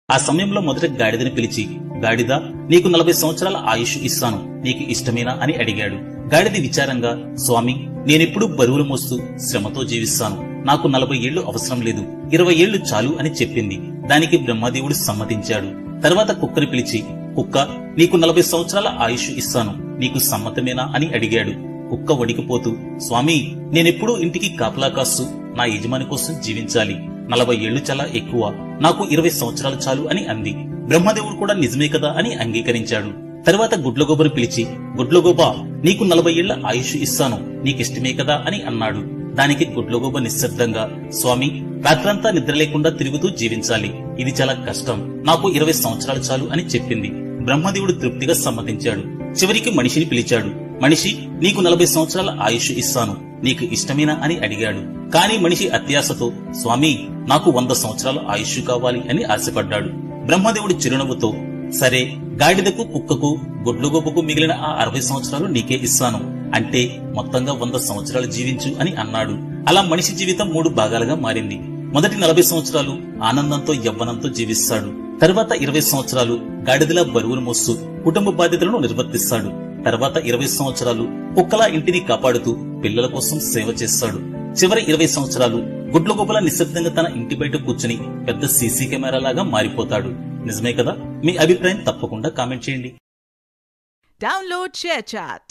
ఆ సమయంలో మొదట గాడిదని పిలిచి, గాడిద, నీకు 40 సంవత్సరాల ఆయుష్ ఇస్తాను, నీకు ఇష్టమేనా అని అడిగాడు. గాడిద విచారంగా, స్వామి, నేనెప్పుడూ బరువులు మోస్తూ శ్రమతో జీవిస్తాను, నాకు 40 ఏళ్లు అవసరం లేదు, 20 ఏళ్లు చాలు అని చెప్పింది. దానికి బ్రహ్మదేవుడు సమ్మతించాడు. తర్వాత కుక్కని పిలిచి, కుక్క, నీకు 40 సంవత్సరాల ఆయుష్ ఇస్తాను, నీకు సమ్మతమేనా అని అడిగాడు. కుక్క వణికిపోతూ, స్వామి, నేనెప్పుడూ ఇంటికి కాపలా కాస్తూ నా యజమాని కోసం జీవించాలి, 40 ఏళ్లు చాలా ఎక్కువ, నాకు 20 సంవత్సరాలు చాలు అని అంది. బ్రహ్మదేవుడు కూడా నిజమే కదా అని అంగీకరించాడు. తర్వాత గుడ్లగోబను పిలిచి, గుడ్లగోబా, నీకు 40 ఏళ్ల ఆయుష్ ఇస్తాను, నీకిష్టమే కదా అని అన్నాడు. దానికి గుడ్లగోబ నిశ్శబ్దంగా, స్వామి, రాత్రంతా నిద్ర లేకుండా తిరుగుతూ జీవించాలి, ఇది చాలా కష్టం, నాకు 20 సంవత్సరాలు చాలు అని చెప్పింది. బ్రహ్మదేవుడు తృప్తిగా సమ్మతించాడు. చివరికి మనిషిని పిలిచాడు. మనిషి, నీకు 40 సంవత్సరాల ఆయుష్ ఇస్తాను, నీకు ఇష్టమేనా అని అడిగాడు. కాని మనిషి అత్యాశతో, స్వామి, నాకు 100 సంవత్సరాల ఆయుష్ కావాలి అని ఆశపడ్డాడు. బ్రహ్మదేవుడు చిరునవ్వుతో, సరే, గాడిదకు, కుక్కకు, గుడ్లగోబకు మిగిలిన ఆ 60 సంవత్సరాలు నీకే ఇస్తాను, అంటే మొత్తంగా 100 సంవత్సరాలు జీవించు అని అన్నాడు. అలా మనిషి జీవితం 3 భాగాలుగా మారింది. మొదటి 40 సంవత్సరాలు ఆనందంతో యవ్వనంతో జీవిస్తాడు. తర్వాత 20 సంవత్సరాలు గాడిదలా బరువును మోస్తూ కుటుంబ బాధ్యతలను నిర్వర్తిస్తాడు. తర్వాత 20 సంవత్సరాలు కుక్కలా ఇంటిని కాపాడుతూ పిల్లల కోసం సేవ చేస్తాడు. చివరి 20 సంవత్సరాలు గుడ్లగోబలా నిశ్శబ్దంగా తన ఇంటి బయట కూర్చుని పెద్ద సీసీ కెమెరా లాగా మారిపోతాడు. నిజమే కదా? మీ అభిప్రాయం తప్పకుండా కామెంట్ చేయండి. Download ShareChat.